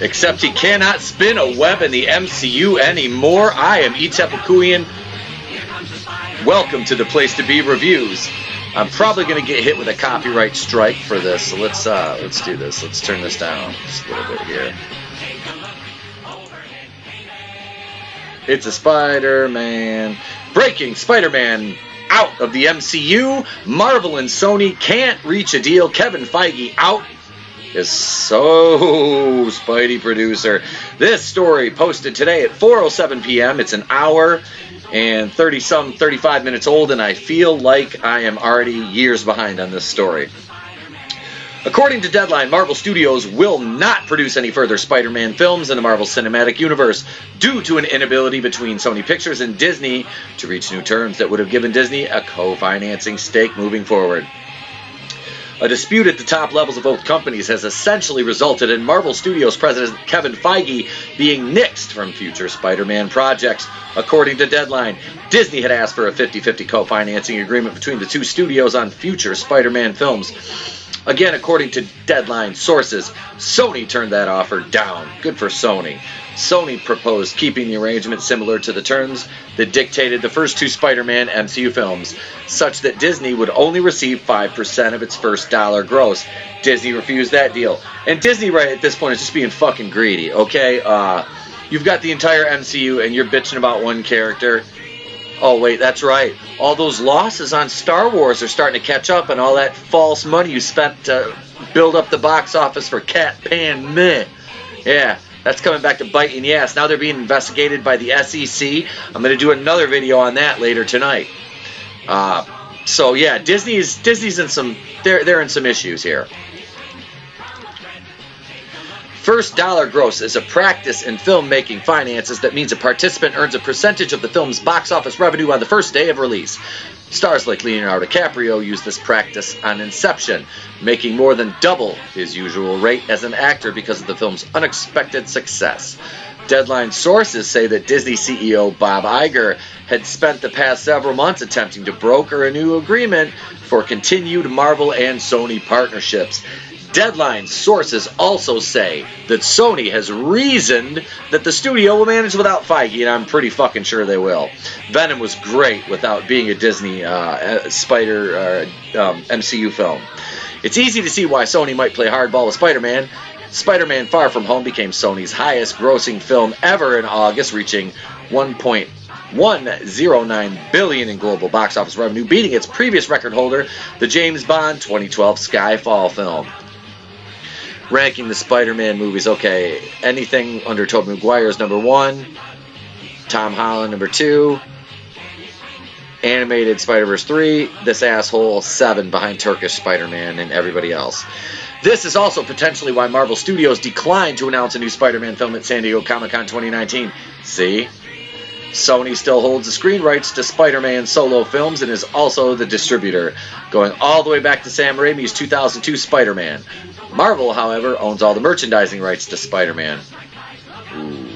Except he cannot spin a web in the MCU anymore. I am Etepicuian. Welcome to the Place to Be Reviews. I'm probably going to get hit with a copyright strike for this, so let's do this. Let's turn this down just a little bit here. It's a Spider-Man. Breaking Spider-Man out of the MCU. Marvel and Sony can't reach a deal. Kevin Feige out is so Spidey producer. This story posted today at 4:07 p.m. It's an hour and 35 minutes old, and I feel like I am already years behind on this story. According to Deadline, Marvel Studios will not produce any further Spider-Man films in the Marvel Cinematic Universe due to an inability between Sony Pictures and Disney to reach new terms that would have given Disney a co-financing stake moving forward. A dispute at the top levels of both companies has essentially resulted in Marvel Studios president Kevin Feige being nixed from future Spider-Man projects. According to Deadline, Disney had asked for a 50-50 co-financing agreement between the two studios on future Spider-Man films. Again, according to Deadline sources, Sony turned that offer down. Good for Sony. Sony proposed keeping the arrangement similar to the terms that dictated the first two Spider-Man MCU films, such that Disney would only receive 5% of its first dollar gross. Disney refused that deal. And Disney, right at this point, is just being fucking greedy, okay? You've got the entire MCU and you're bitching about one character. Oh, wait, that's right. All those losses on Star Wars are starting to catch up, and all that false money you spent to build up the box office for Cat Pan Meh. Yeah, that's coming back to bite you in the ass. Now they're being investigated by the SEC. I'm going to do another video on that later tonight. So yeah, Disney's in some they're in some issues here. First dollar gross is a practice in filmmaking finances that means a participant earns a percentage of the film's box office revenue on the first day of release. Stars like Leonardo DiCaprio use this practice on Inception, making more than double his usual rate as an actor because of the film's unexpected success. Deadline sources say that Disney CEO Bob Iger had spent the past several months attempting to broker a new agreement for continued Marvel and Sony partnerships. Deadline sources also say that Sony has reasoned that the studio will manage without Feige, and I'm pretty fucking sure they will. Venom was great without being a Disney MCU film. It's easy to see why Sony might play hardball with Spider-Man. Spider-Man Far From Home became Sony's highest grossing film ever in August, reaching $1.109 billion in global box office revenue, beating its previous record holder, the James Bond 2012 Skyfall film. Ranking the Spider-Man movies, okay, anything under Tobey Maguire is number 1, Tom Holland number 2, Animated Spider-Verse 3, this asshole 7 behind Turkish Spider-Man and everybody else. This is also potentially why Marvel Studios declined to announce a new Spider-Man film at San Diego Comic-Con 2019. See? Sony still holds the screen rights to Spider-Man solo films and is also the distributor, going all the way back to Sam Raimi's 2002 Spider-Man. Marvel, however, owns all the merchandising rights to Spider-Man. Ooh.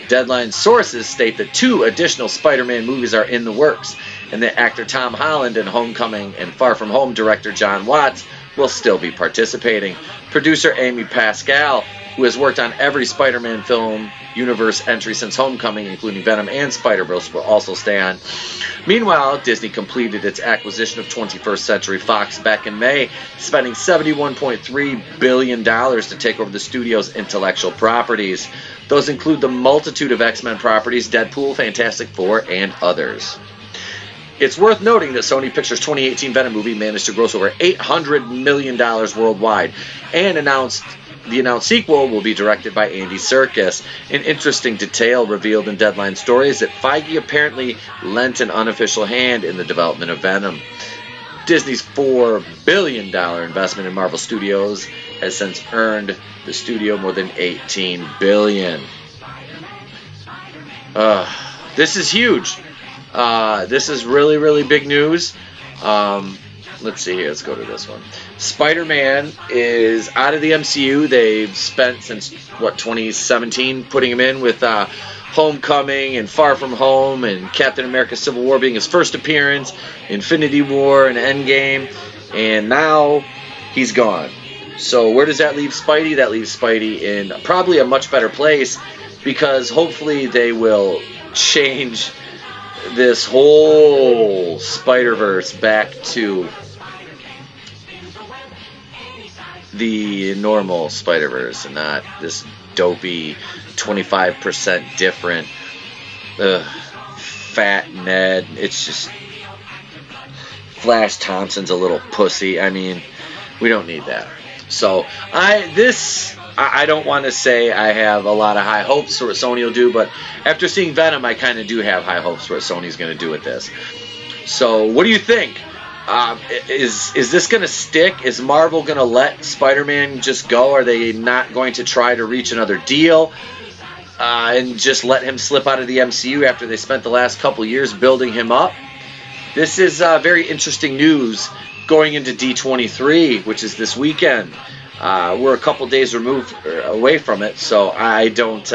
Deadline sources state that 2 additional Spider-Man movies are in the works, and that actor Tom Holland and Homecoming and Far From Home director John Watts will still be participating. Producer Amy Pascal, who has worked on every Spider-Man film universe entry since Homecoming, including Venom and Spider-Verse, will also stay on. Meanwhile, Disney completed its acquisition of 21st Century Fox back in May, spending $71.3 billion to take over the studio's intellectual properties. Those include the multitude of X-Men properties, Deadpool, Fantastic Four, and others. It's worth noting that Sony Pictures' 2018 Venom movie managed to gross over $800 million worldwide, and the announced sequel will be directed by Andy Serkis. An interesting detail revealed in Deadline story is that Feige apparently lent an unofficial hand in the development of Venom. Disney's $4 billion investment in Marvel Studios has since earned the studio more than $18 billion. This is huge. This is really, really big news. Let's see here. Let's go to this one. Spider-Man is out of the MCU. They've spent since, 2017 putting him in with Homecoming and Far From Home and Captain America Civil War being his first appearance, Infinity War and Endgame, and now he's gone. So where does that leave Spidey? That leaves Spidey in probably a much better place, because hopefully they will change this whole Spider-Verse back to the normal Spider-Verse and not this dopey 25% different fat Ned. It's just Flash Thompson's a little pussy. I mean, we don't need that. So I don't want to say I have a lot of high hopes for what Sony will do, but after seeing Venom, I kind of do have high hopes for what Sony's going to do with this. So what do you think? Is this going to stick? Is Marvel going to let Spider-Man just go? Are they not going to try to reach another deal and just let him slip out of the MCU after they spent the last couple years building him up? This is very interesting news going into D23, which is this weekend. We're a couple days away from it, so I don't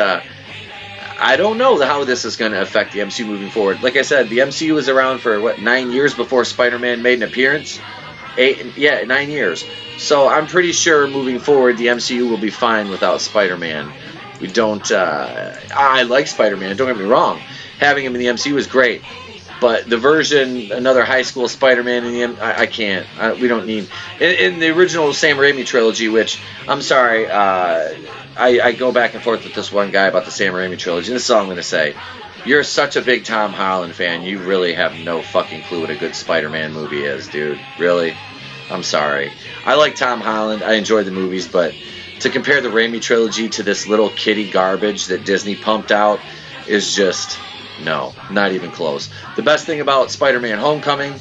know how this is going to affect the MCU moving forward. Like I said, the MCU was around for 9 years before Spider-Man made an appearance. 9 years. So I'm pretty sure moving forward the MCU will be fine without Spider-Man. We don't. I like Spider-Man. Don't get me wrong. Having him in the MCU is great. But the version, another high school Spider-Man in the I can't. We don't need. In the original Sam Raimi trilogy, which, I'm sorry, I go back and forth with this one guy about the Sam Raimi trilogy. And this is all I'm going to say. You're such a big Tom Holland fan. You really have no fucking clue what a good Spider-Man movie is, dude. Really? I'm sorry. I like Tom Holland. I enjoy the movies. But to compare the Raimi trilogy to this little kiddie garbage that Disney pumped out is just... no, not even close. The best thing about Spider-Man Homecoming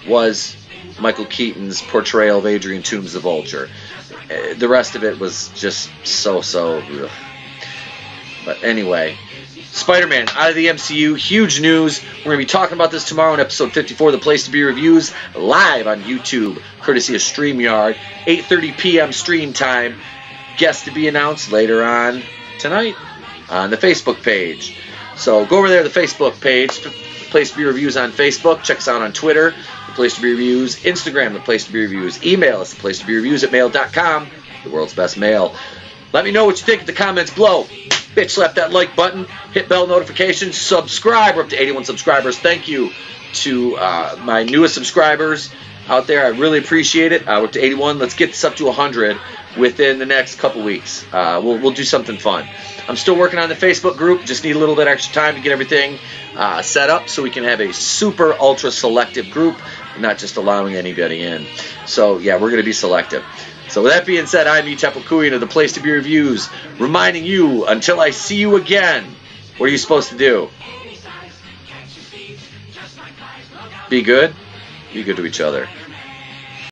was Michael Keaton's portrayal of Adrian Toomes the Vulture. The rest of it was just so. Ugh. But anyway, Spider-Man out of the MCU, huge news. We're going to be talking about this tomorrow in episode 54 of The Place to Be Reviews, live on YouTube, courtesy of StreamYard, 8:30 p.m. stream time. Guest to be announced later on tonight on the Facebook page. So go over there to the Facebook page, The Place to Be Reviews on Facebook. Check us out on Twitter, The Place to Be Reviews. Instagram, The Place to Be Reviews. Email us, theplacetobereviews@mail.com, the world's best mail. Let me know what you think in the comments below. Bitch, slap that like button, hit bell notifications, subscribe. We're up to 81 subscribers. Thank you to my newest subscribers out there. I really appreciate it. We're up to 81. Let's get this up to 100 within the next couple weeks. We'll do something fun. I'm still working on the Facebook group. Just need a little bit extra time to get everything set up so we can have a super ultra selective group, not just allowing anybody in. So yeah, we're going to be selective. So with that being said, I'm Utep Okuyan of The Place to Be Reviews, reminding you, until I see you again, what are you supposed to do? Be good. Be good to each other.